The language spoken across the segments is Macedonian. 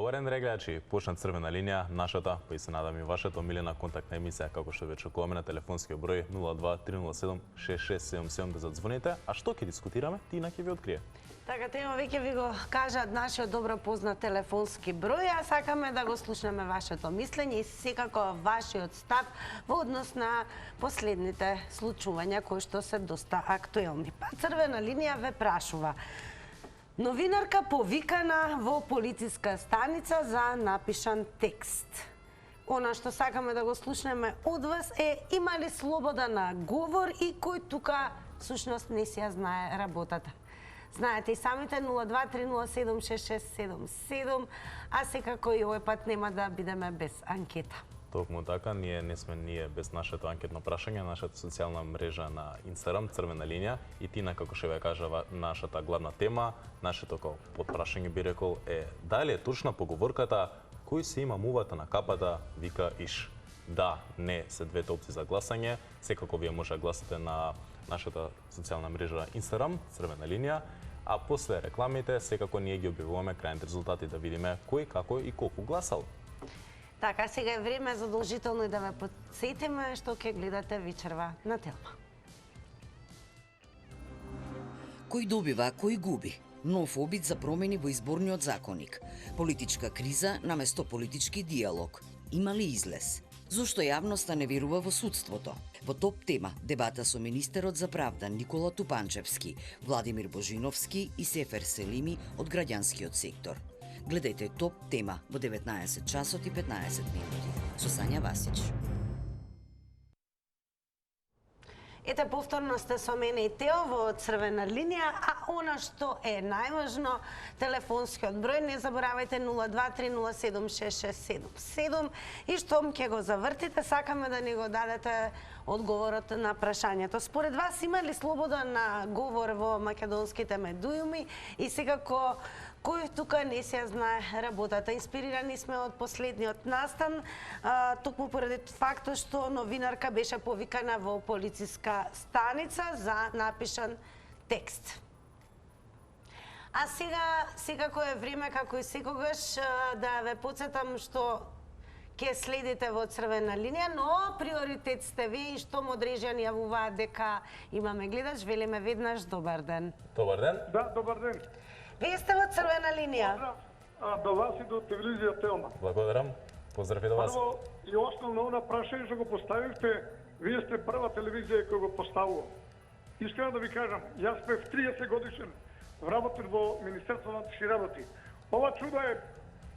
Добар ден, гледачи. Почна црвена линија, нашата, па и се надам и вашата омилена контактна емисија, како што веќе чекуваме на телефонскиот број 02-307-6677 да задзвоните. А што ќе дискутираме, Тина ќе ви открие. Така, тема веќе ви го кажаат нашиот добро познат телефонски број, а сакаме да го слушнеме вашето мислење и секако вашиот став во однос на последните случувања кои што се доста актуелни. Па црвена линија ве прашува: новинарка повикана во полициска станица за напишан текст. Она што сакаме да го слушнеме од вас е: има ли слобода на говор и кој тука всушност не си ја знае работата? Знаете и самите 02-307-6677, а секако и овој пат нема да бидеме без анкета. Токму така, ние не сме без нашето анкетно прашање, нашата социјална мрежа на Инстаграм, црвена линија, и Тина, како што ве кажа, нашата главна тема, нашето подпрашање би рекол е: дали е точна поговорката кој се има мувата на капата, вика иш? Да, не се двете опции за гласање. Секако вие може да гласате на нашата социјална мрежа Инстаграм, црвена линија, а после рекламите секако ние ги објавуваме крајните резултати да видиме кој, како и колку гласал. Така, сега е време задолжително и да ве подсетиме што ќе гледате вечерва на Телма. Кој добива, кој губи? Нов обид за промени во изборниот законник. Политичка криза наместо политички диалог. Има ли излез? Зошто јавноста не верува во судството? Во топ тема дебата со министерот за правда Никола Тупанчевски, Владимир Божиновски и Сефер Селими од граѓанскиот сектор. Гледајте топ тема во 19 часот и 15 минути со Сања Васич. Ете, повторно сте со мене и Тео во црвена линија, а она што е најважно, телефонскиот број, не заборавајте 02-307-6677, и штом ќе го завртите, сакаме да ни го дадете одговорот на прашањето. Според вас, има ли слобода на говор во македонските медиуми и секако кој тука не се знае работата? Инспирирани сме од последниот настан, токму поради фактот што новинарка беше повикана во полициска станица за напишан текст. А сега, секако е време, како и секогаш, да ве подсетам што ќе следите во црвена линија, но приоритет сте ви и што Модрежјан јавуваат дека имаме гледач. Велиме веднаш добар ден. Добар ден. Да, добар ден. Вие сте во црвена линија. До вас и до телевизија Телма. Благодарам. Поздрав и до вас. Прво и основно на прашање што го поставивте, вие сте прва телевизија која го поставува. Искрено да ви кажам, јас бев 30 годишен работен во Министерството на вътрешни работи. Ова чудо е,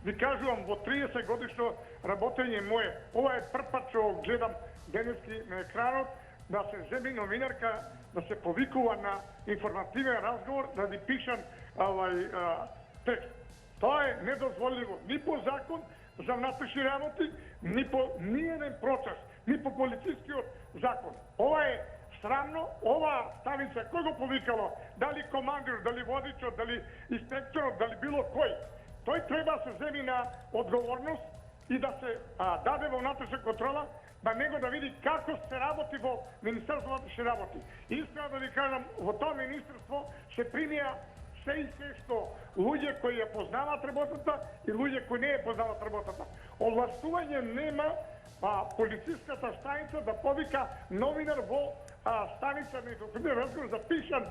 ви кажувам, во 30 годишно работење мое. Ова е прв пат што гледам денески на екранот, да се земи новинарка, да се повикува на информативен разговор, да ни пишан текст. Тоа е недозволиво ни по закон за внатрешни работи, ни по ниеден процес, ни по полицискиот закон. Ова е срамно, ова станица кој го повикало, дали командир, дали водичот, дали инспекторот, дали било кој, тој треба да се земи на одговорност и да се даде во внатрешна контрола, да него да види како се работи во Министерството на вътрешни работи. Искам да ви кажам, во тоа министерство се примија се и се што луѓе кои ја познаваат работата и луѓе кои не ја познаваат работата. Овластување нема полициската станица да повика новинар во станица на информативен разговор за пишан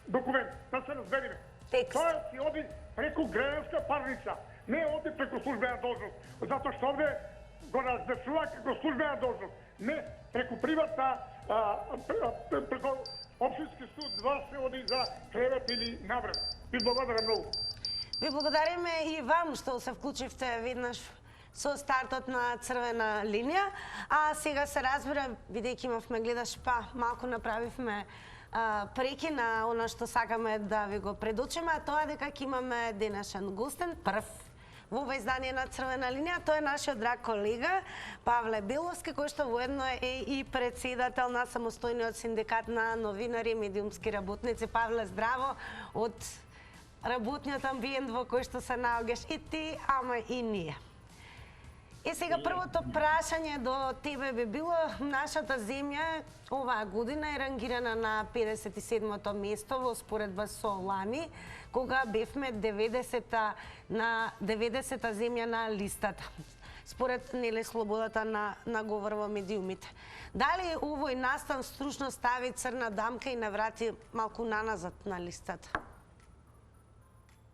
документ. Да се разбериме. Тоа си оди преку граѓанска парница, не оди преку службена должност, затоа што овде го разрешува како службена должност, не преку приватна, преку Општински суд, 2 се оди за кревет или навреме. Ви благодарам многу. Ви благодариме и вам што се вклучивте веднаш со стартот на црвена линија. А сега се разбира, бидејќи имавме гледаш, па малку направивме преки на она што сакаме да ви го предучиме, а тоа дека ќе имаме денешен гостен, прв во ова издание на црвена линија. Тој е нашиот драг колега Павле Беловски, кој што воедно е и председател на самостојниот синдикат на новинари и медиумски работници. Павле, здраво од работниот амбиент во кој што се наоѓаш и ти, ама и ние. И сега првото прашање до тебе би било, нашата земја оваа година е рангирана на 57-то место во споредба со лани, кога бевме 90-та земја на листата. Според нели слободата на говор во медиумите. Дали овој настан стручно стави црна дамка и наврати малку наназад на листата?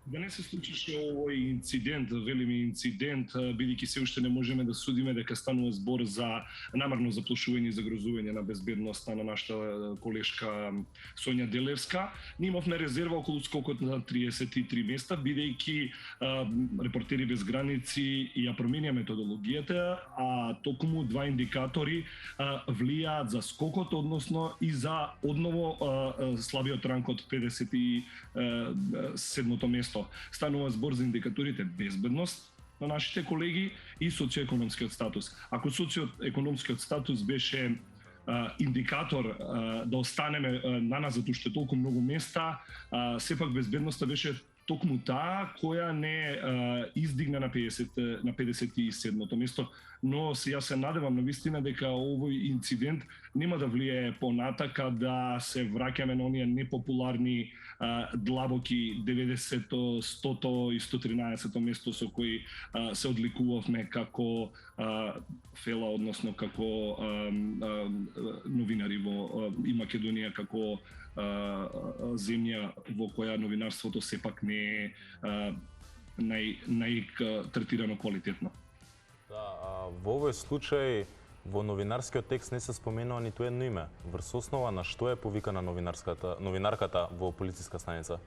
Да не се случише овој инцидент, велиме инцидент, бидејќи се уште не можеме да судиме дека станува збор за намерно заплашување и загрозување на безбедноста на нашата колешка Сонја Делевска. Ние имавме резерва околу скокот на 33 места, бидејќи Репортери без граници ја променија методологијата, а токму два индикатори влијаат за скокот, односно и за одново слабиот ранг од 57-то место. Станува збор за индикаторите безбедност на нашите колеги и социоекономскиот статус. Ако социоекономскиот статус беше индикатор да останеме наназад уште толку многу места, сепак безбедноста беше токму таа која не издигна на 57-то место, но јас се надевам на вистина дека овој инцидент нема да влијае понатака да се враќаме на оние непопуларни длабоки 90-то, 100-то и 113-то место со кои се одликувавме како фела, односно како новинари и Македонија како земја во која новинарството сепак не е најтретирано квалитетно. Да, во овој случај во новинарскиот текст не се споменува ниту едно име. Врз основа на што е повикана новинарката во полициска станица?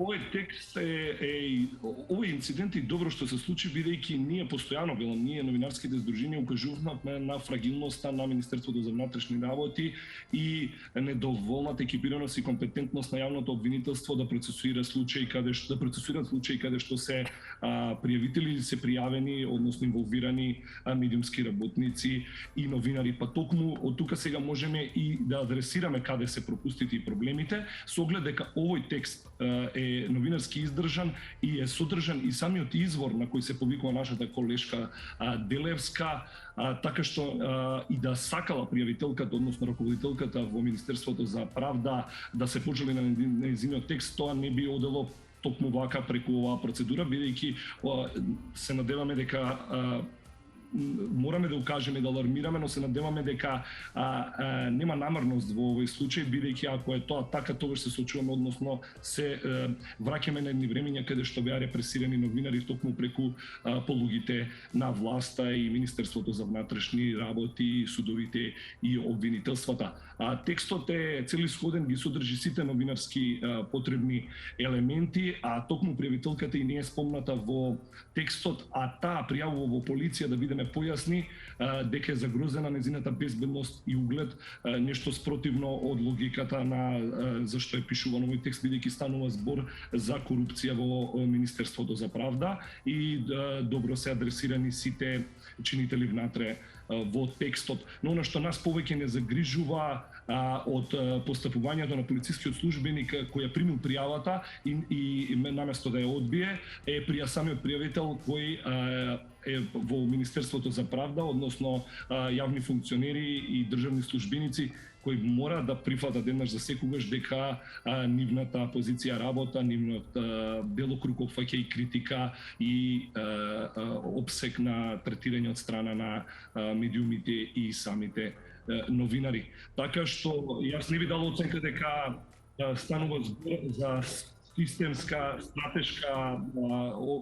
Овој текст овој инцидент е добро што се случи, бидејќи ние постојано ние новинарските здруженија укажувавме на фрагилноста на Министерството за внатрешни работи и недоволната екипираност и компетентност на јавното обвинителство да процесуира случаи каде што се пријавители или се пријавени, односно инволвирани медиумски работници и новинари. Па токму од тука сега можеме и да адресираме каде се пропустите и проблемите, со оглед дека овој текст е новинарски издржан и е содржан и самиот извор на кој се повикува нашата колешка Делевска, така што и да сакала пријавителката, односно раководителката во Министерството за правда да се пожали на нејзиниот текст, тоа не би одело токму вака преку оваа процедура, бидејќи се надеваме дека мораме да укажеме и да алармираме, но се надеваме дека нема намерност во овој случај, бидејќи ако е тоа така, тогаш се соочуваме, односно се враќаме на едни времења каде што беа репресирани новинари токму преку полугите на власта и Министерството за внатрешни работи, судовите и обвинителствата. Текстот е целисходен, ги содржи сите новинарски потребни елементи, а токму пријавителката и не е спомната во текстот, а таа пријавува во полиција да бидеме појасни дека е загрозена нејзината безбедност и углед, нешто спротивно од логиката на зашто е пишувано овој текст, бидејќи станува збор за корупција во Министерството за правда и добро се адресирани сите чинители внатре во текстот. Но она што нас повеќе не загрижува од постапувањето на полицискиот службеник кој ја примил пријавата и наместо да ја одбие, е самиот пријавител кој е во Министерството за правда, односно јавни функционери и државни службеници кои мора да прифатат еднаш за секогаш дека нивната позиција работа, нивниот делокруг опфаќа и критика и обсек на третирање од страна на медиумите и самите новинари. Така што јас не би дал оценка дека станува збор за системска,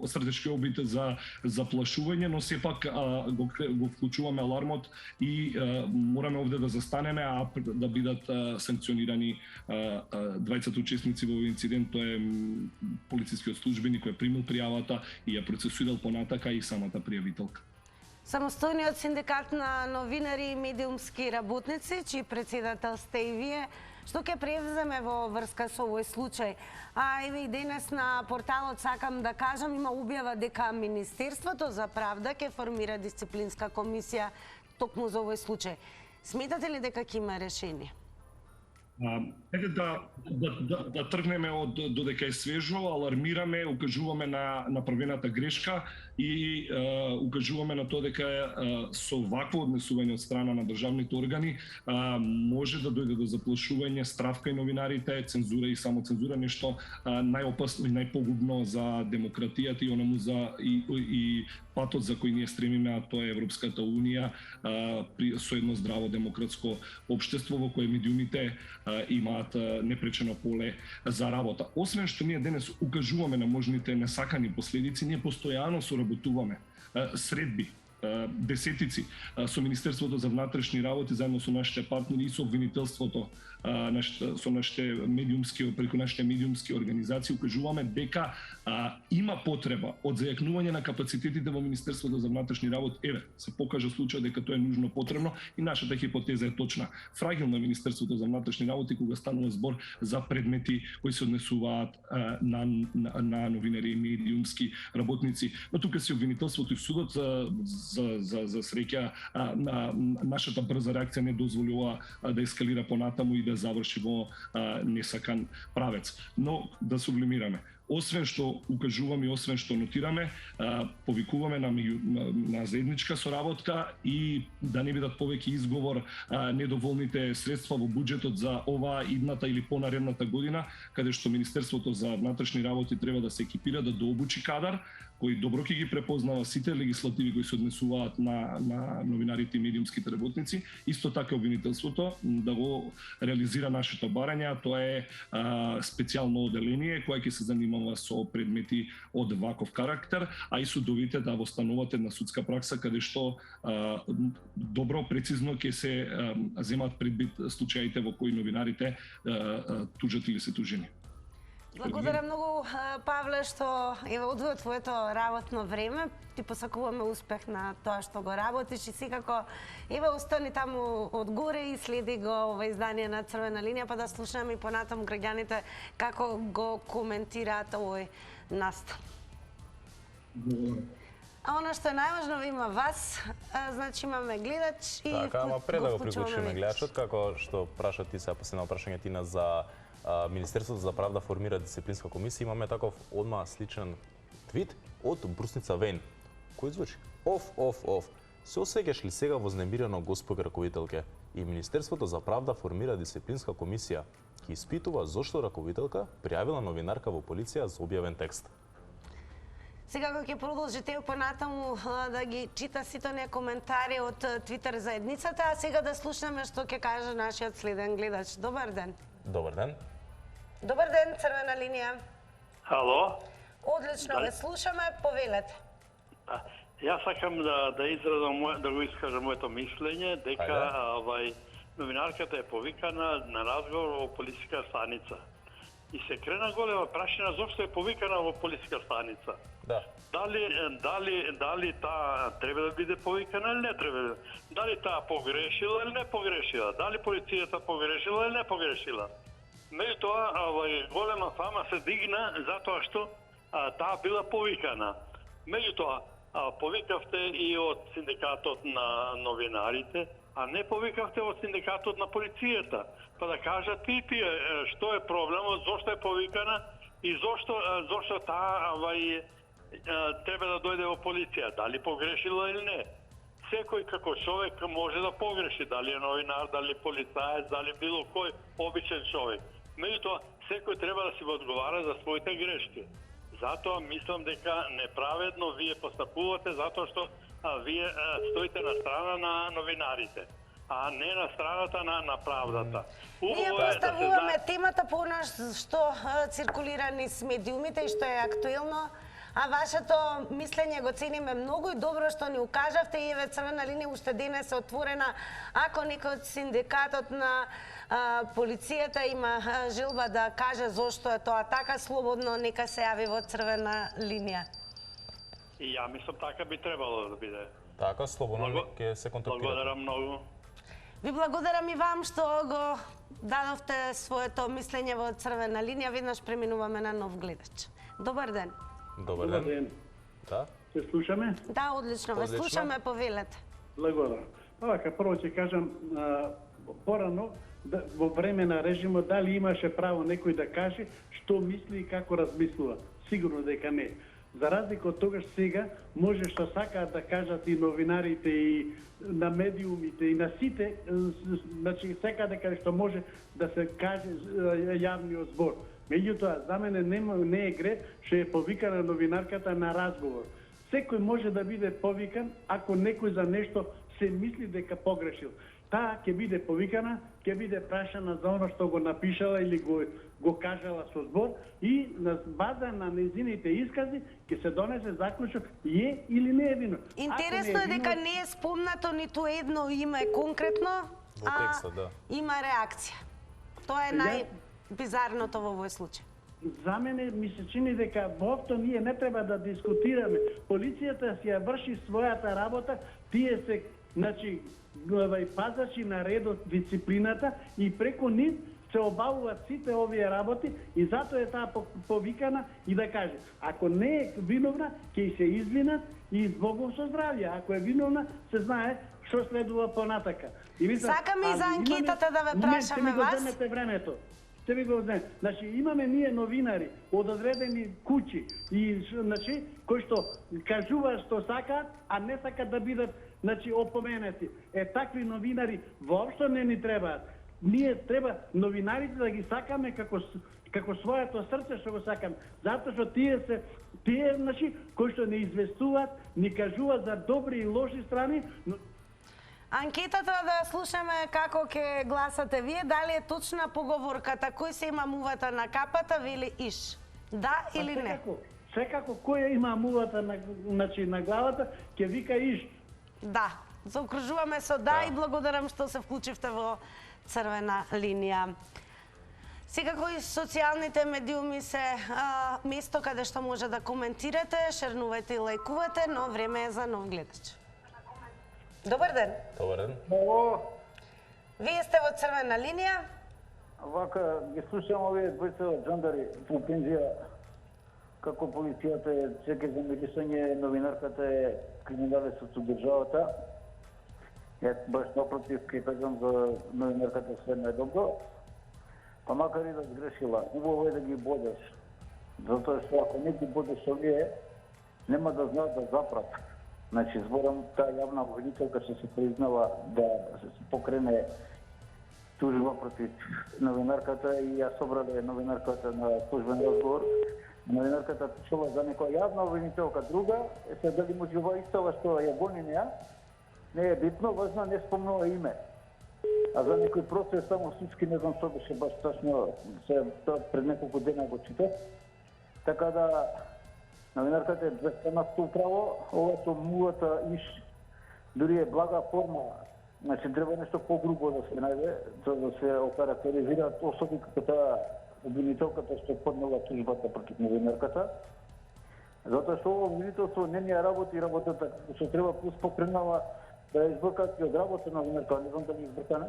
стратешки обид за заплашување, но сепак го вклучуваме алармот и мораме овде да застанеме, а да бидат санкционирани двајцата учесници во овој инцидент. Тоа е полицискиот службеник кој е примил пријавата и ја процесуирал понатака и самата пријавителка. Самостојниот синдикат на новинари и медиумски работници, чиј председател сте и вие, што ќе превземе во врска со овој случај? Еве и денес на порталот сакам да кажам, има објава дека Министерството за правда ќе формира дисциплинска комисија токму за овој случај. Сметате ли дека ќе има решение? Да тргнеме од додека е свежо, алармираме, укажуваме на направената грешка и укажуваме на тоа дека со вакво однесување од страна на државните органи може да дојде до заплашување, страв кај новинарите, цензура и самоцензура, нешто најопасно и најпогубно за демократијата и онаму и патот за кој ние стремиме, а тоа е Европската унија со едно здраво демократско општество во кое медиумите имаат непречено поле за работа. Освен што ние денес укажуваме на можните несакани последици, ние постојано соработуваме средби, десетици со Министерството за внатрешни работи заедно со нашите партнери и со обвинителството, со нашите медиумски, преку нашите медиумски организации укажуваме дека има потреба од зајакнување на капацитетите во Министерството за внатрешни работи. Еве, се покажа случај дека тоа е нужно потребно и нашата хипотеза е точна. Фрагилно е Министерството за внатрешни работи кога станува збор за предмети кои се однесуваат на новинари и медиумски работници. Но тука си обвинителството и судот за среќа нашата брза реакција не дозволила да ескалира понатаму и да заврши во несакан правец. Но да сублимираме. Освен што укажуваме и освен што нотираме, повикуваме на заедничка соработка и да не бидат повеќе изговор недоволните средства во буџетот за оваа идната или понаредната година, каде што Министерството за внатрешни работи треба да се екипира, да дообучи кадар кој добро ќе ги препознава сите легислативи кои се однесуваат на новинарите и медиумските работници. Исто така обвинителството да го реализира нашето барање, а тоа е специјално оделение кое ќе се занимава со предмети од ваков карактер, а и судовите да востануваат една судска пракса каде што добро прецизно ќе се земат предвид случаите во кои новинарите тужат или се тужени. Благодарам многу, Павле, што еве одвои твоето работно време. Ти посакуваме успех на тоа што го работиш и секако еве остани таму одгоре и следи го ова издание на Црвена линија, па да слушнеме и понатаму граѓаните како го коментираат овој настан. А она што е најважно, има вас, значи имаме гледач и така, ама пред да го приклучиме гледачот, како што праша ти се последно прашање Тина за Министерството за правда формира дисциплинска комисија, имаме таков одма сличен твит од Брусница Вен, кој звучи: оф. Се осеќаш ли сега вознемирено, госпоѓа раковителке? И Министерството за правда формира дисциплинска комисија, ќе испитува зошто раковителка пријавила новинарка во полиција за објавен текст. Сега кога ќе продолжите понатаму да ги чита сите оние коментари од Твитер заедницата, а сега да слушнеме што ќе каже нашиот следен гледач. Добар ден. Добар ден. Добар ден, Црвена линија. Ало? Одлично, ве слушаме, повелете. Јас сакам да го искажам моето мислење дека новинарката е повикана на разговор во полициска станица. И се крена голема прашина зошто е повикана во полициска станица. Да. Дали таа треба да биде повикана или не треба? Дали таа погрешила или не погрешила? Дали полицијата погрешила или не погрешила? Меѓутоа, голема фама се дигна затоа што таа била повикана. Меѓутоа, повикавте и од синдикатот на новинарите, а не повикавте од синдикатот на полицијата. Па да кажат и тие што е проблемот, зошто е повикана и зошто таа треба да дојде во полиција. Дали погрешила или не? Секој како човек може да погреши, дали е новинар, дали полицаец, дали било кој обичен човек. Меѓутоа, секој треба да си го одговара за своите грешки. Затоа мислам дека неправедно вие постапувате, затоа што вие стоите на страна на новинарите, а не на страната на правдата. Ние поставуваме темата понаш што циркулира низ медиумите и што е актуелно, а вашето мислење го цениме многу и добро што ни укажавте и еве Црвена линија уште денес е отворена. Ако некој од синдикатот на полицијата има желба да каже зошто е тоа така, слободно нека се јави во Црвена линија. И ја мислам така би требало да биде. Така, слободно ќе се контактирате. Благодарам многу. Ви благодарам и вам што го дадовте своето мислење во Црвена линија. Веднаш преминуваме на нов гледач. Добар ден. Добар ден. Да. Се слушаме? Да, одлично. Ве слушаме, повелете. Благодарам. Така, прво ќе кажам, порано во време на режимот дали имаше право некој да каже што мисли и како размислува. Сигурно дека не. За разлика од тогаш сега може што сакаат да кажат и новинарите и на медиумите и на сите, значи сакаат да каже што може да се каже јавниот збор. Меѓутоа, за мене не е грев што е повикана новинарката на разговор. Секој може да биде повикан ако некој за нешто се мисли дека погрешил. Таа ќе биде повикана, ќе биде прашана за оно што го напишала или го кажала со збор и на база на незините искази ќе се донесе заклучок е или не е вино. Интересно е дека не е спомнато ниту едно име конкретно, Во текстот, да. Има реакција. Тоа е најбизарното во овој случај. За мене ми се чини дека воопшто ние не треба да дискутираме. Полицијата си ја врши својата работа, тие се, значи, пазачи на редот, дисциплината и преку нив се обавуваат сите овие работи и затоа е таа повикана и да каже, ако не е виновна, ќе се извинат и збогом со здравје. Ако е виновна, се знае што следува понатака. Сакаме и за анкетата да ве прашаме вас. Земете времето. Ще ви го знаем. Значи, имаме ние новинари од одредени куќи и значи кои што кажуваат што сакаат, а не сакаат да бидат значи опоменати. Такви новинари воопшто не ни требаат. Ние треба новинарите да ги сакаме како своето срце што го сакаме. Затоа што тие значи кои што не известуваат, ни кажуваат за добри и лоши страни, но Анкетата да слушаме како ќе гласате вие, дали е точна поговорката кој се има мувата на капата, вели иш. Да или не? Секако кој има мувата на главата, ќе вика иш. Да. Заокружуваме со да и благодарам што се вклучивте во црвена линија. Секако и социјалните медиуми се место каде што може да коментирате, шернувате и лајкувате, но време е за нов гледач. Добар ден. Добар ден. Вие сте во црвена линија. Вака, ги слушам овие двојца джандари по пензија, како полицијата е секе за мирисање, новинарката е криминалец од државата. Јас баш напротив ке кажам за новинарката све најдобро. Па макар и да сгрешила, убаво е да ги бодеш. Затоа што ако не ги бодеш овие, нема да знаат да запрат. Значи, зборам таа јавна обвинителка што се признала да се покрене тужба против новинарката и ја собрале новинарката на службен разговор. Новинарката чула за некоја јавна обвинителка друга, се дали му ова истава што ја гони неа, не е битно, важно не спомнува име. А за некој процес само судски не знам што беше баш тачно, тоа пред неколку дена го читав. Така да новинарката е 200% право, ова со мулата иш дури е блага форма. Значи треба нешто погрубо да се најде, за да се окарактеризираат особи како таа обвинителката што поднела тужбата против новинарката. Затоа што ова обвинителство не ни ја работи работата што треба, плюс покренала да избркат и од работа новинарка, не знам дали избркана.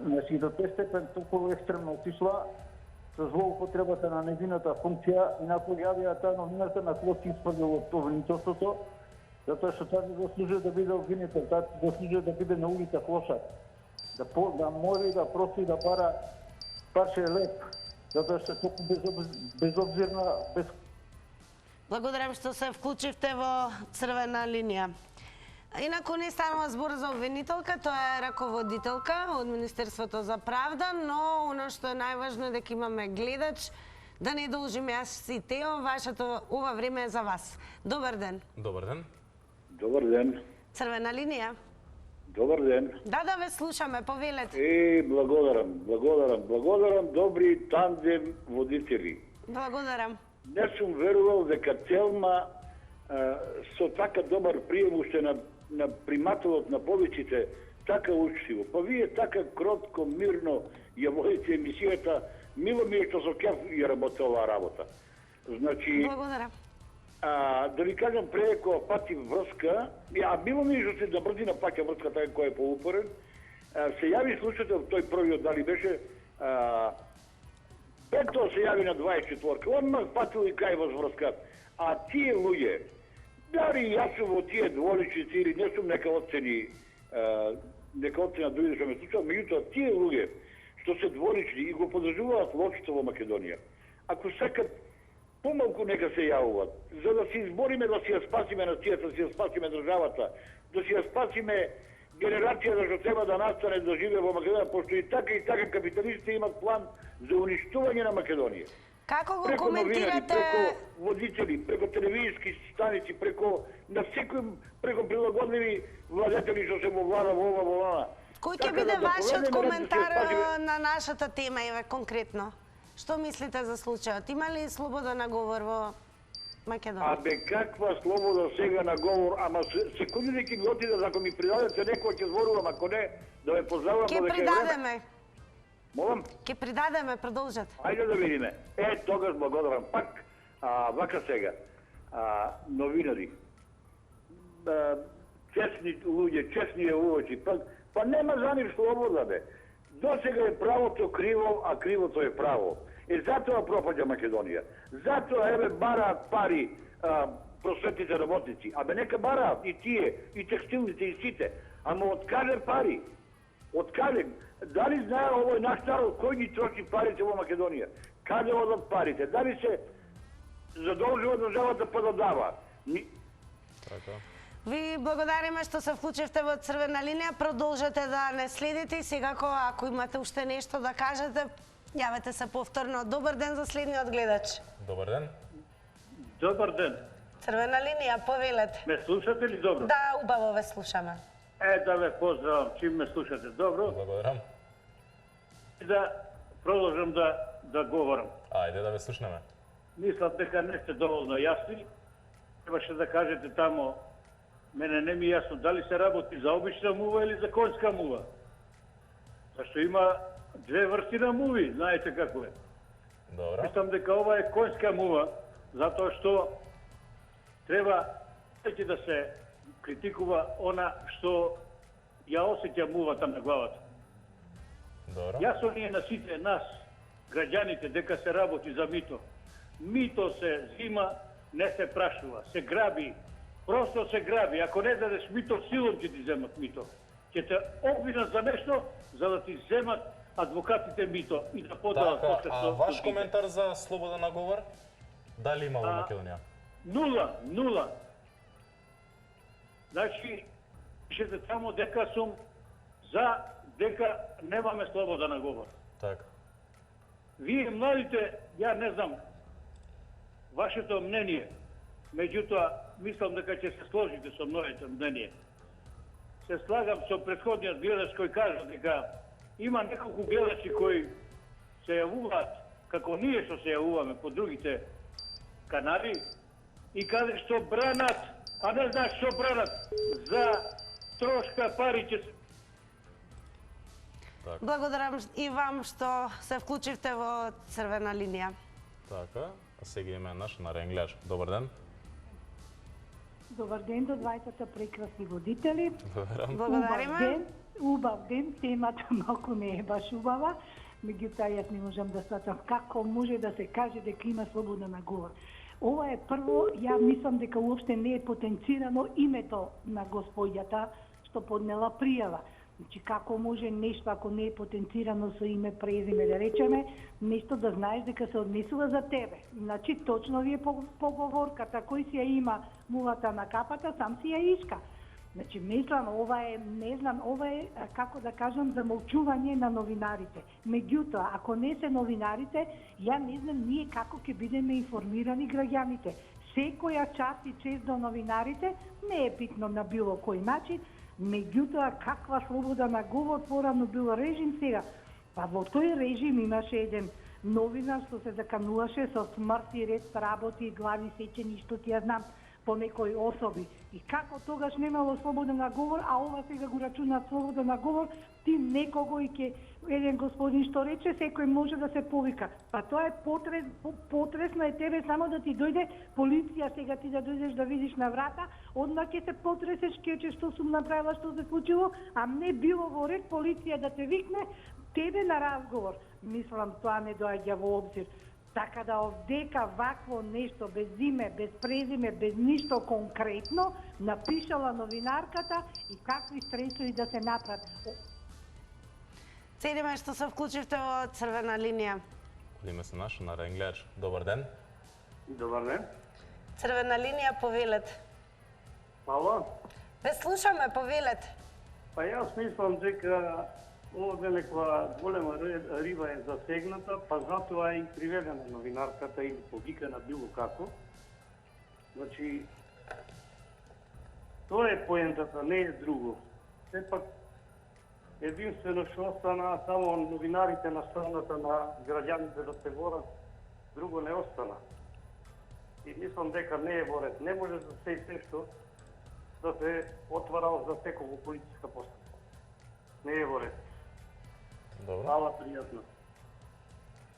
Значи до тој степен толку екстремно отишла со злоупотребата на нејзината функција и на кој јавија таа новинарка на кој се испрдил од обвинителството, затоа што таа заслужува да биде обвинител, таа заслужува да биде на улица клошар, да мори да проси да бара парче леп, затоа што толку безобзирна, Благодарам што се вклучивте во црвена линија. Инаку не станува збор за обвинителка, тоа е раководителка од Министерството за правда, но оно што е најважно е дека имаме гледач, да не должим јас и Тео, вашето ова време е за вас. Добар ден. Добар ден. Добар ден. Црвена линија. Добар ден. Да, ве слушаме, повелете. Благодарам, добри тандем водители. Благодарам. Не сум верувал дека Целма со така добар прием уште на примателот на повиците, така учтиво. Па вие така кротко, мирно ја водите емисијата, мило ми е што со кеф ја работи оваа работа. Значи, благодарам. Да ви кажам преко пати врска, мило ми е што се да брзина паќа врска така кој е поупорен. Се јави случајот тој првиот дали беше Пето се јави на 24-ка, одмах патил и кај возврска. А тие луѓе, дали јас сум во тие дволичници или не сум нека оцени нека оцена дојде што ме слушаат, меѓутоа тие луѓе што се дворични и го поддржуваат лошото во Македонија, ако сакат помалку нека се јавуваат, за да се избориме да си ја спасиме нацијата, да си ја спасиме државата, да си ја спасиме генерацијата што треба да настане да живее во Македонија, пошто и така капиталистите имат план за уништување на Македонија. Како го Преку новинари, коментирате? преку водители, преку телевизиски станици, на секој, преку прилагодливи владетели што се во влада, во ова, во она. Кој ќе биде вашиот коментар на нашата тема, еве конкретно? Што мислите за случајот? Има ли слобода на говор во Македонија? Абе, каква слобода сега на говор, ама секундите ќе ми отидат, ако ми придадете некој ќе зборувам, ако не, да ме поздравам. Ќе придадеме. Молам? Ќе придадеме, продолжете. Ајде да видиме. Тогаш благодарам пак. Вака сега. Новинари. Честни луѓе, честни овојци. Па нема за нив слобода, бе. Досега е правото криво, а кривото е право. Затоа пропаѓа Македонија. Затоа, еве, бараат пари просветните работници. Абе, нека бараат и тие, и текстилните, и сите. Ама од каде пари? Од каде? Дали знае овој наш народ кој ги троши парите во Македонија? Каде одат парите? Дали се задолжува државата па да дава? Ви благодариме што се вклучивте во Црвена линија. Продолжете да не следите и секако ако имате уште нешто да кажете, јавете се повторно. Добар ден за следниот гледач. Добар ден. Добар ден. Црвена линија, повелете. Ме слушате ли добро? Да, убаво ве слушаме. Да ве поздравам, чим ме слушате добро. Благодарам. И да продолжам да говорам. Ајде да ве слушнеме. Мислам дека не сте доволно јасни. Требаше да кажете тамо, мене не ми е јасно дали се работи за обична мува или за конска мува. Зашто има две врсти на муви, знаете како е. Добро. Мислам дека ова е конска мува, затоа што треба да се критикува она што ја осеќа мувата на главата. Добро. Јасно ни е на сите нас, граѓаните, дека се работи за мито. Мито се зима, не се прашува, се граби. Просто се граби. Ако не дадеш мито, силом ќе ти земат мито. Ќе те обвинат за нешто, за да ти земат адвокатите мито и да подадат А ваш коментар за слобода на говор? Дали има во Македонија? Нула. Значи, пишете тамо дека сум за дека немаме слобода на говор. Така. Вие младите, ја не знам вашето мнение, меѓутоа мислам дека ќе се сложите со моето мнение. Се слагам со претходниот гледач кој кажа дека има неколку гледачи кои се јавуваат како ние што се јавуваме по другите канали и каде што бранат, а не знаеш што бранат, за трошка пари ќе се... Благодарам и вам што се вклучивте во Црвена линија. Така, а сега има наш нарен гледач. Добар ден. Добар ден до двајцата прекрасни водители. Благодариме. Убав ден, темата малку не е баш убава, меѓутоа јас не можам да сватам како може да се каже дека има слобода на говор. Ова е прво, ја мислам дека уопште не е потенцирано името на господјата што поднела пријава. Значи, како може нешто, ако не е потенцирано со име, презиме, да речеме, нешто да знаеш дека се однесува за тебе. Значи, точно ви е поговорката, кој си ја има мувата на капата, сам си ја иска. Значи, мислам, ова е, не знам, ова е, како да кажам, замолчување на новинарите. Меѓутоа, ако не се новинарите, ја не знам ние како ќе бидеме информирани граѓаните. Секоја част и чест до новинарите не е битно на било кој начин, меѓутоа каква слобода на говор, порано бил режим сега. Па во тој режим имаше еден новинар што се закануваше со смрт и ред работи, глави сечени, што ти ја знам, по некои особи. И како тогаш немало слобода на говор, а ова сега го рачуна слобода на говор, ти некого и ке еден господин што рече, секој може да се повика. Па тоа е потресно е тебе само да ти дојде полиција, сега ти да дојдеш да видиш на врата, одма ќе се потресеш, ќе што сум направила, што се случило, а не било во ред полиција да те викне тебе на разговор. Мислам, тоа не доаѓа во обзир. Така да овдека вакво нешто без име, без презиме, без ништо конкретно, напишала новинарката и какви средства да се направат. Цениме што се вклучивте во црвена линија. Име се наш народен гледач. Добар ден. Добар ден. Црвена линија, повелете. Ало? Ве слушаме, повелете. Па јас мислам дека овде некоја голема риба е засегната, па затоа е и приведена новинарката или повикана било како. Значи, тоа е поентата, не е друго. Сепак, единствено што остана само новинарите на страната на граѓаните да се борат, друго не остана. И мислам дека не е во ред. Не може да се што да се отварал за секоја политичка постапка. Не е во ред. Добро. Хвала, пријатно.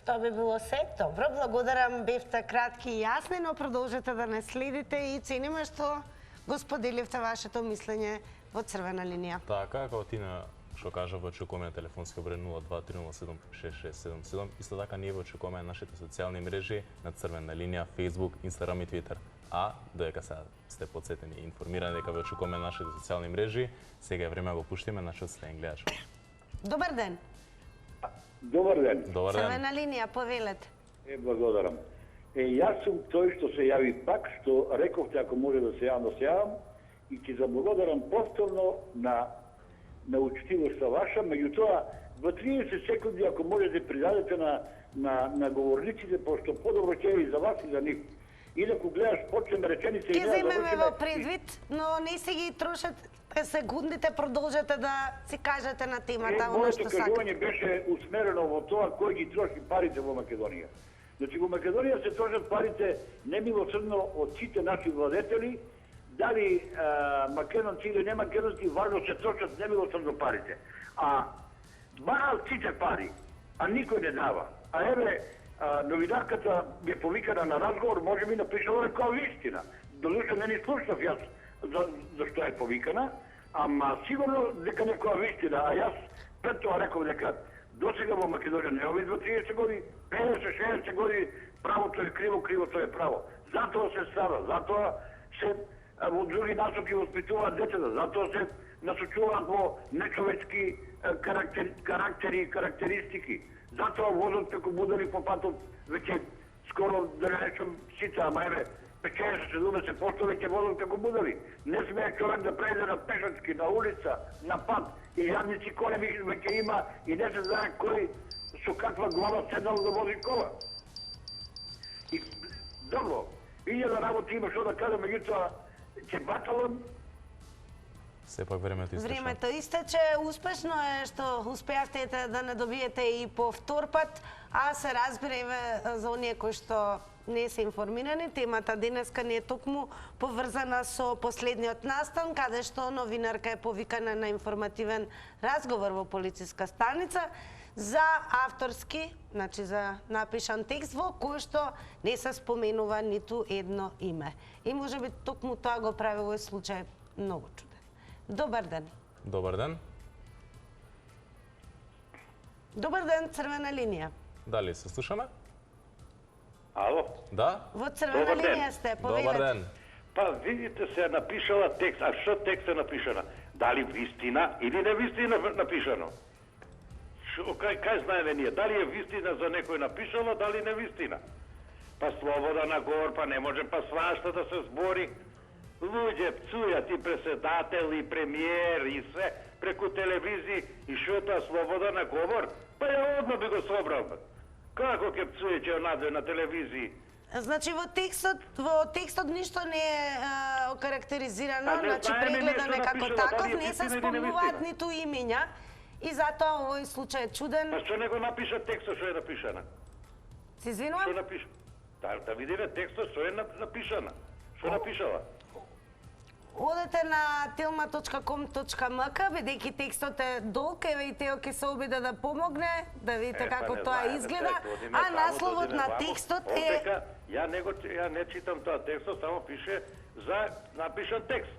Тоа би било се. Добро, благодарам, бевте кратки и јасни, но продолжете да не следите и цениме што го споделивте вашето мислење во црвена линија. Така, како Тина што кажа, во очекуваме на телефонски број 0230766777. Исто така ние во очекуваме на нашите социјални мрежи, на црвена линија, Facebook, Instagram и Twitter. А додека сега сте подсетени и информирани дека ве очекуваме на нашите социјални мрежи, сега е време да го пуштиме нашиот следен гледач. Добар ден. Добар ден. Добар ден. Црвена линија, повелете. Благодарам. Јас сум тој што се јави пак, што рековте ако може да се јавам, да се јавам и ќе заблагодарам повторно на учтивоста ваша, меѓутоа во 30 секунди ако можете придадете на говорниците, пошто подобро ќе и за вас и за нив. Инаку гледаш, почнеме реченица и Ќе земеме во предвид, но не се ги трошат секундите, продолжете да си кажете на темата оно што сакате. Моето кажување беше усмерено во тоа кој ги троши парите во Македонија. Значи во Македонија се трошат парите немилосрдно од сите наши владетели, дали македонци или не македонци, важно се трошат немилосрдно парите. А бараат сите пари, а никој не дава. А еве, новинарката е повикана на разговор, може би напишала некоја вистина. Додуше не ни слушнав јас за што е повикана, ама сигурно дека некоја вистина, а јас пред тоа реков дека досега во Македонија не обидва 30 години, 50-60 години, правото е криво, кривото е право. Затоа се страда, затоа се во други насоки воспитуваат децата, затоа се насочуваат во нечовечки карактери и карактеристики. Затоа возат како будали по патот, веќе скоро да не речем сите, ама еве, 50-70% веќе возат како будали. Не смее човек да прејде на пешачки, на улица, на пат, и јадници колеби веќе има и не се знае кој со каква глава седнал да вози кола. И добро, илјада работи има што да кажа, меѓутоа ќе баталам. Сепак времето истече. Времето истече, успешно е што успеавте да не добиете и по втор пат, а се разбира и за оние кои што не се информирани, темата денеска не е токму поврзана со последниот настан, каде што новинарка е повикана на информативен разговор во полициска станица за авторски, значи за напишан текст во кој што не се споменува ниту едно име. И можеби токму тоа го прави овој случај многу чуден. Добар ден. Добар ден. Добар ден, црвена линија. Дали се слушаме? Ало? Да? Во црвена линија сте, повелете. Добар ден. Па видите се напишала текст, а што текст е напишана? Дали вистина или не вистина напишано? Кај знаеме ние, дали е вистина за некој напишала, дали не вистина? Па слобода на говор, па не може па свашта да се збори. Луѓе пцујат и председател, и премиер, и све преку телевизии, и шо е тоа слобода на говор? Па ја одма би го собрал. Како ќе пцуе ќе наде на телевизии? Значи во текстот ништо не е окарактеризирано, значи прегледан е како таков, не се спомнуваат ниту имиња и затоа овој случај е чуден. Па што не го напиша текстот што е напишана? Се извинувам? Што напиша? Да видиме текстот што е напишана. Што напишала? Одете на telma.com.mk, бидејќи текстот е долг, еве и Тео ќе се обиде да помогне, да видите како тоа изгледа, а насловот на текстот е... Ја не читам тоа текстот, само пише за напишан текст.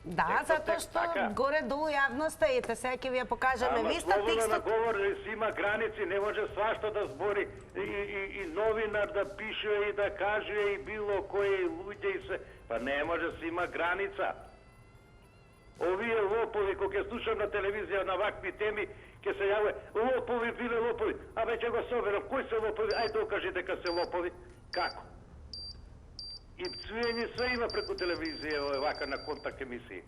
Да, затоа што горе-долу јавноста, ете, сега ќе ви ја покажеме. Ама Виста слобода на текстот... говор си има граници, не може свашто да збори и новинар да пише и да каже и било кои луѓе и се. Па не може си има граница. Овие лопови, кој ќе слушам на телевизија на вакви теми, ќе се јаве, лопови биле лопови. Абе ќе го соберам, кои се лопови? Ај докажи дека се лопови. Како? И цвиење све има преку телевизија, вака на контакт емисии.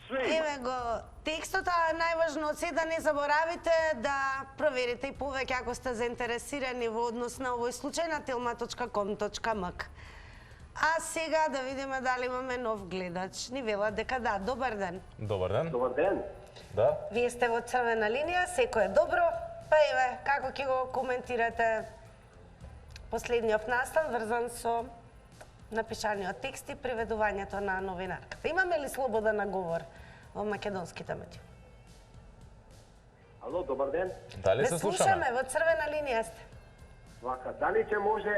Све има. Еве го текстот, а најважно од се да не заборавите да проверите и повеќе ако сте заинтересирани во однос на овој случај на telma.com.mk. А сега да видиме дали имаме нов гледач. Ни велат дека да. Добар ден. Добар ден. Добар ден. Да. Вие сте во црвена линија, секој е добро. Па еве, како ќе го коментирате последниот настан врзан со напишаниот текст и преведувањето на новинарката? Имаме ли слобода на говор во македонските медии? Ало, добар ден. Дали се слушаме? Во црвена линија сте. Вака, дали ќе може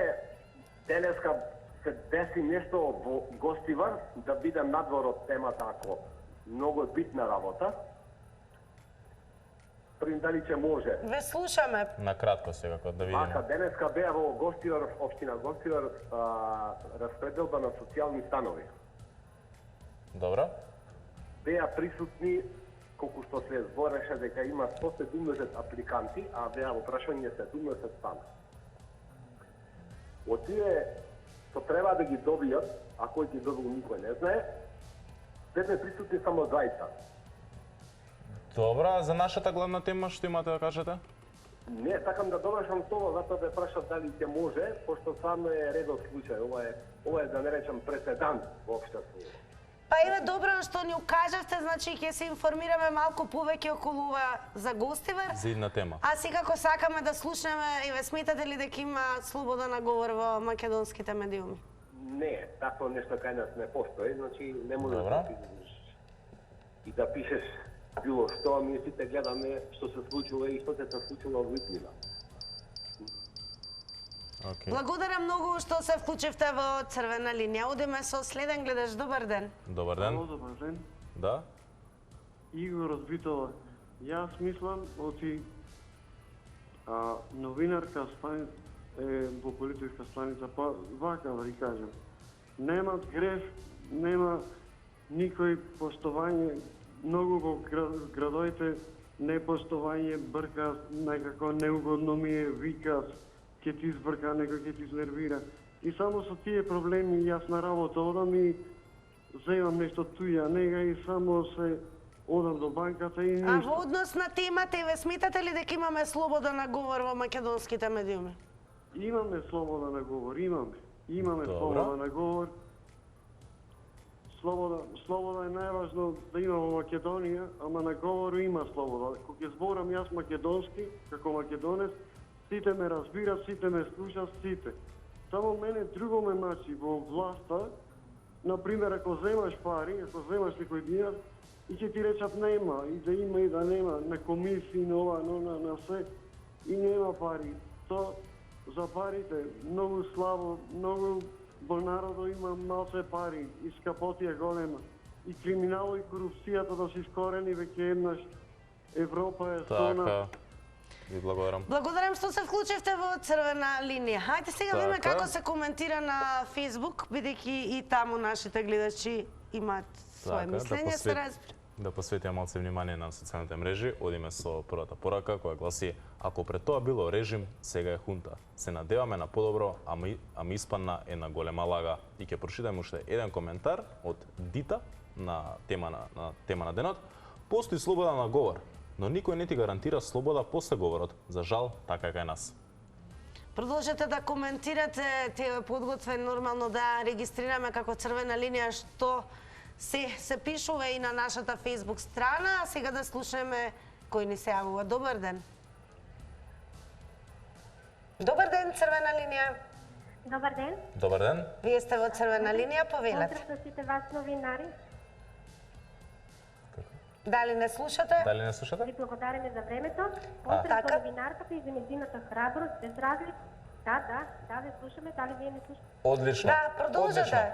денеска се деси нешто во Гостивар, да бидем надвор од темата, ако многу е битна работа? Прим, дали ќе може? Ве слушаме. На кратко сега, да видиме. Вака, денеска беа во Гостивар, општина Гостивар, распределба на социјални станови. Добро. Беа присутни, колку што се збореше дека има 170 апликанти, а беа во прашање 70 стана. Од тие што треба да ги добијат, а кој ги добил никој не знае, бевме присутни само 20. Добро, а за нашата главна тема што имате да кажете? Не, сакам да довршам тоа, затоа да прашав дали ќе може, пошто стварно е редов случај, ова е да не речам преседан во општеството. Па еве добро што ни укажавте, значи ќе се информираме малку повеќе околу ова за Гостивар. За една тема. А секако сакаме да слушнеме, еве сметате ли дека има слобода на говор во македонските медиуми? Не, такво нешто кај нас не постои, значи не може Добро. да пишеш и да пишеш било што, ние сите гледаме што се случува и што се случува во Итнина. Okay. Благодарам многу што се вклучивте во црвена линија. Одиме со следен гледач. Добар ден. Добар ден. Ало, добар ден. Да. Игор Разбитова. Јас мислам, оти новинарка е во политичка станица, па вака да ви кажам. Немат греф, нема никој поштовање, многу во градовите непоштовање, брка, некако неугодно ми е, вика, ќе ти избрка, некој ќе ти изнервира. И само со тие проблеми јас на работа одам и земам нешто туја, нега и само се одам до банката и А ништо. во однос на темата, еве сметате ли дека имаме слобода на говор во македонските медиуми? Имаме слобода на говор, имаме. Имаме Добро. слобода на говор. Слобода е најважно да има во Македонија, ама на говор има слобода. Кога ќе зборам јас македонски, како македонец, сите ме разбират, сите ме слушат, сите. Само мене друго ме мачи во власта, например, ако земаш пари, ако земаш некој динар, и ќе ти речат нема, и да има и да нема, на комисии, на ова, на се, и нема пари. То за парите многу слабо, многу во народот има малце пари, и скапотија голема. И криминало и корупцијата да се искорени веќе еднаш. Европа е зона. Така. Ви благодарам. Благодарам што се вклучивте во црвена линија. Хајде сега да видиме Така. како се коментира на Facebook, бидејќи и таму нашите гледачи имаат своje мислење, се разбира. Да посветиме малце внимание на социјалните мрежи, одиме со првата порака која гласи: ако пред тоа било режим, сега е хунта. Се надеваме на подобро, ама испадна една голема лага. И ќе прочитаме уште еден коментар од Дита на тема на денот. Постои слобода на говор, но никој не ти гарантира слобода после говорот. За жал, така е кај нас. Продолжете да коментирате, те е подготвен нормално да регистрираме како црвена линија што се пишува и на нашата Facebook страна, а сега да слушаме кој ни се јавува. Добар ден. Добар ден, црвена линија. Добар ден. Добар ден. Вие сте во црвена линија, повелете. Поздрав за сите вас новинари. Дали не слушате? Дали не слушате? Ви благодариме за времето. Поздрав за новинарката и за незината храброст, без разлика. Да, ве слушаме, дали вие не слушате? Одлично. Да, продолжете.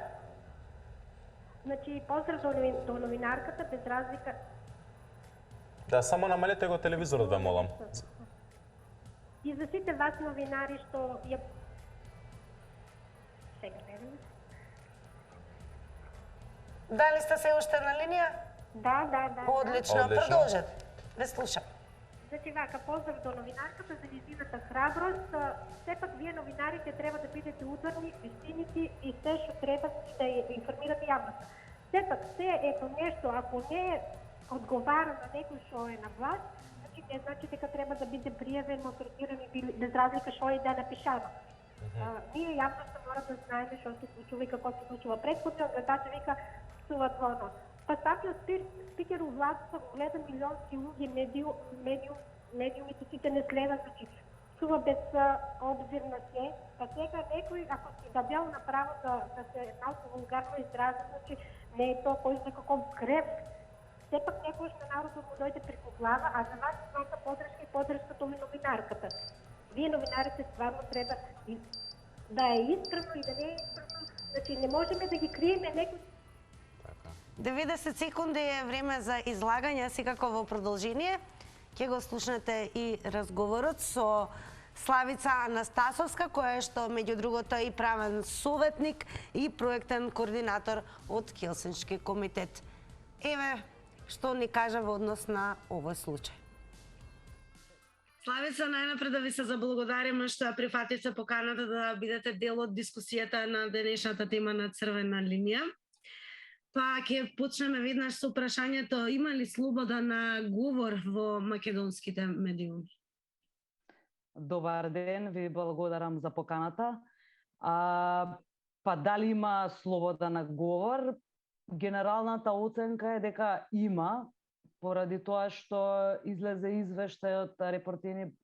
Значи, поздрав до новинарката, без разлика. Да, само намалете го телевизорот, ве молам. И за сите вас новинари што ја... Сега гледам. Дали сте се уште на линија? Да. Одлично, продолжете. Ве слушам. Значи вака, поздрав до новинарката за незината храброст. Сепак вие новинарите треба да бидете ударни, вистиници и се што треба да ја информирате јавноста. Сепак се ето нешто, ако не одговара на некој што е на власт, значи не значи дека треба да биде пријавен, малтретиран и без разлика што е да напишано. Ние јавноста мора да знаеме што се случува и како се случува. Претходниот гледача вика псува двоно. Па самиот спикер у власта го гледа милионски луѓе, медиумите сите не следат, значи псува без обзир на се. Па сега некој, ако си дадел направо да се малку вулгарно изрази, значи не е тоа кој знае каков греб. Сепак некојаш на народот му дојде преку глава, а за вас свака подршка и подршката на новинарката. Вие новинарите стварно треба да е искрено и да не е искрено, значи не можеме да ги криеме некој. 90 секунди е време за излагање, секако во продолжение. Ќе го слушнете и разговорот со Славица Анастасовска, која е што меѓу другото и правен советник и проектен координатор од Хелсиншки комитет. Еве што ни кажа во однос на овој случај. Славица, најнапред да ви се заблагодариме што ја прифатите поканата да бидете дел од дискусијата на денешната тема на Црвена линија. Па ќе почнеме веднаш со прашањето, има ли слобода на говор во македонските медиуми? Добар ден, ви благодарам за поканата. Па дали има слобода на говор? Генералната оценка е дека има, поради тоа што излезе извештај од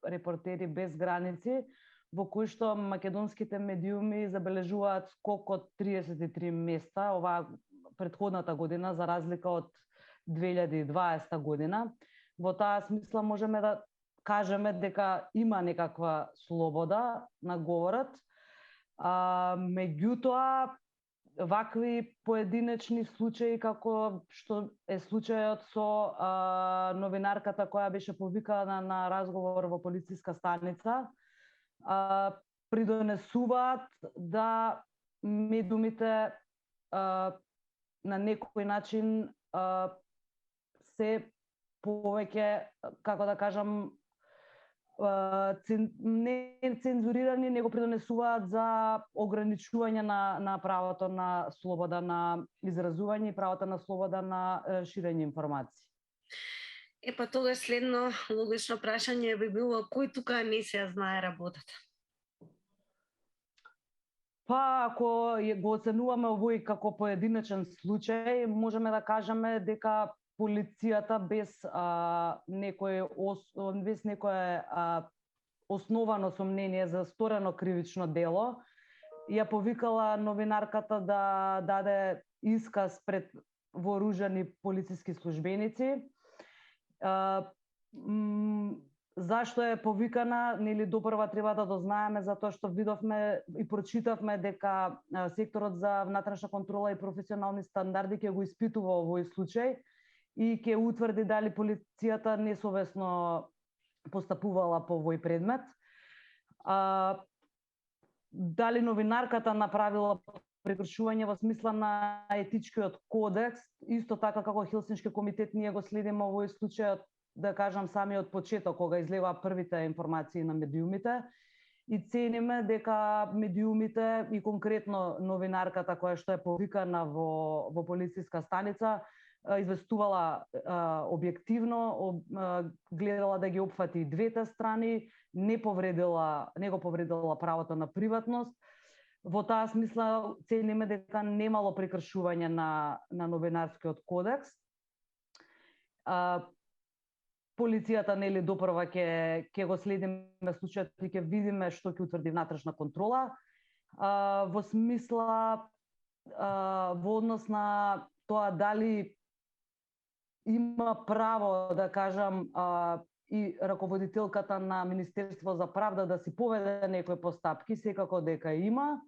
Репортери без граници, во кој што македонските медиуми забележуваат скок од 33 места, оваа претходната година, за разлика од 2020 година. Во таа смисла можеме да кажеме дека има некаква слобода на говорот. Меѓутоа, вакви поединечни случаи како што е случајот со новинарката која беше повикана на разговор во полициска станица, придонесуваат да медиумите на некој начин се повеќе, како да кажам, не цензурирани, него придонесуваат за ограничување на правото на слобода на изразување и правото на слобода на ширење информации. Па тогаш следно логично прашање би било кој тука не се ја знае работата? Па, ако го оценуваме овој како поединечен случај, можеме да кажеме дека полицијата без некое основано сомнение за сторено кривично дело ја повикала новинарката да даде исказ пред вооружени полициски службеници. Зашто е повикана, нели допрва треба да дознаеме, затоа што видовме и прочитавме дека секторот за внатрешна контрола и професионални стандарди ќе го испитува овој случај и ќе утврди дали полицијата несовесно постапувала по овој предмет. Дали новинарката направила прекршување во смисла на етичкиот кодекс, исто така како Хелсиншки комитет ние го следиме овој случај, да кажам, самиот почеток, кога излегоа првите информации на медиумите, и цениме дека медиумите и конкретно новинарката која што е повикана во полициска станица известувала објективно, гледала да ги опфати двете страни, не го повредила правото на приватност. Во таа смисла цениме дека немало прекршување на новинарскиот кодекс. Полицијата нели допрва ќе го следиме случајот и ќе видиме што ќе утврди внатрешна контрола. Во смисла во однос на тоа дали има право, да кажам, и раководителката на Министерство за правда да си поведе некои постапки, секако дека има.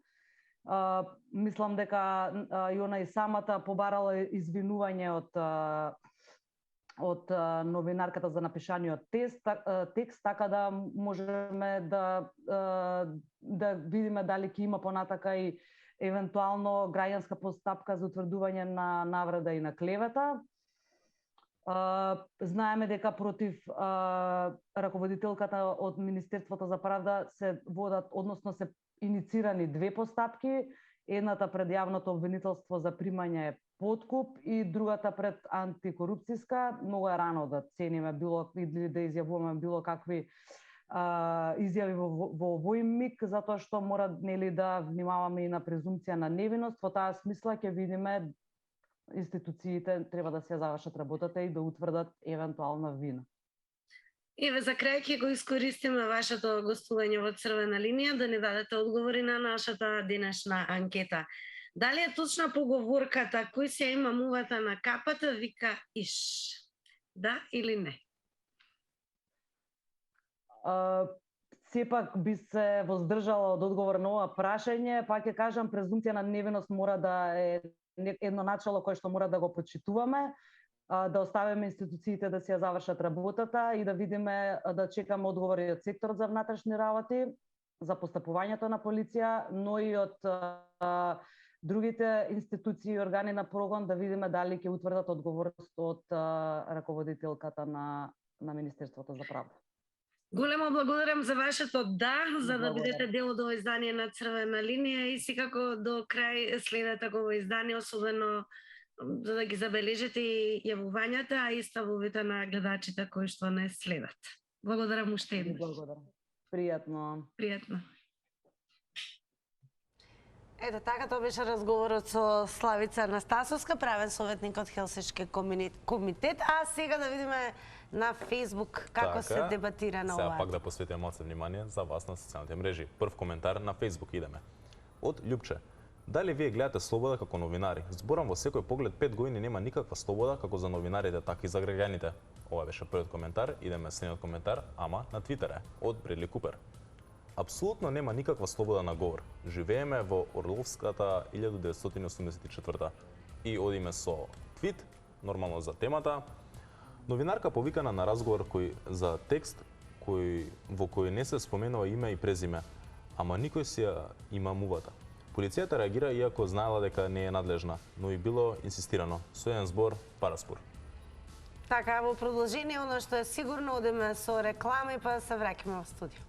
Мислам дека и она и самата побарала извинување од новинарката за напишаниот текст, така да можеме да видиме дали ќе има понатака и евентуално граѓанска постапка за утврдување на навреда и на клевета. Знаеме дека против раководителката од Министерството за правда се водат, односно се иницирани две постапки. Едната пред јавното обвинителство за примање подкуп и другата пред антикорупцијска. Многу е рано да цениме или да изјавуваме било какви изјави во овој миг, затоа што мора да внимаваме и на презумпција на невиност. Во таа смисла ќе видиме институциите треба да се завршат работата и да утврдат евентуална вина. Еве, за крај ќе го искористиме вашето гостување во Црвена линија да ни дадете одговори на нашата денешна анкета. Дали е точна поговорката кој се има мувата на капата вика иш? Да или не? Сепак би се воздржала од одговор на ова прашање, па ќе кажам презумпција на невиност мора да е едно начало кое што мора да го почитуваме, да оставиме институциите да си ја завршат работата и да видиме, да чекаме одговори од секторот за внатрешни работи, за постапувањето на полиција, но и од другите институции и органи на прогон, да видиме дали ќе утврдат одговорност од раководителката на Министерството за правда. Големо благодарам за вашето да, за да бидете дел од ова издание на Црвена линија и секако до крај следете го издание, особено за да ги забележите и јавувањата, а и ставовите на гледачите кои што не следат. Благодарам уште еднаш. Благодарам. Пријатно. Пријатно. Ето така, тоа беше разговорот со Славица Анастасовска, правен советник од Хелсиншки комитет. А сега да видиме на Facebook како се дебатира на ова. Сега пак да посветиме малце внимание за вас на социјалните мрежи. Прв коментар на Facebook идеме. Од Љупче. Дали вие гледате слобода како новинари? Зборам во секој поглед 5 години нема никаква слобода како за новинарите, така и за граѓаните. Ова беше првиот коментар, идеме следниот коментар, ама на Твитер е, од Бредли Купер. Апсолутно нема никаква слобода на говор. Живееме во Орловската 1984 и одиме со твит, нормално за темата. Новинарка повикана на разговор за текст во кој не се споменува име и презиме, ама никој си ја има мувата. Полицијата реагира иако знаела дека не е надлежна, но и било инсистирано. Со еден збор, параспор. Така, во продолжение, оно што е сигурно, одиме со реклами, па се враќаме во студио.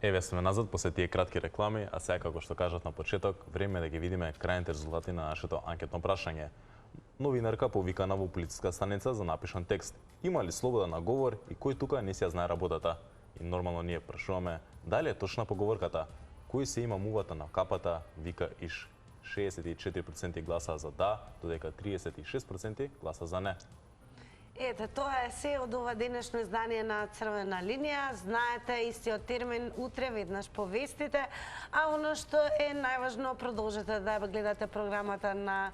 Еве сме назад после тие кратки реклами, а сега како што кажав на почеток, време е да ги видиме крајните резултати на нашето анкетно прашање. Новинарка повикана во полициска станица за напишан текст. Има ли слобода на говор и кој тука не си ја знае работата? И нормално ние прашуваме дали е точна поговорката кој се има мувата на капата вика иш. 64% гласа за да, додека 36% гласа за не. Ете, тоа е се од ова денешно издание на Црвена линија. Знаете, истиот термин утре веднаш повестите, а оно што е најважно, продолжете да гледате програмата на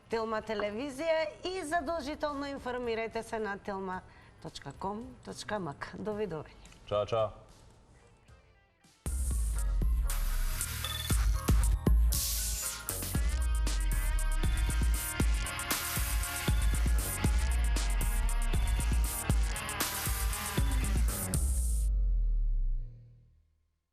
Телма телевизија и задолжително информирајте се на telma.com.mk. Довидување. Чао, чао.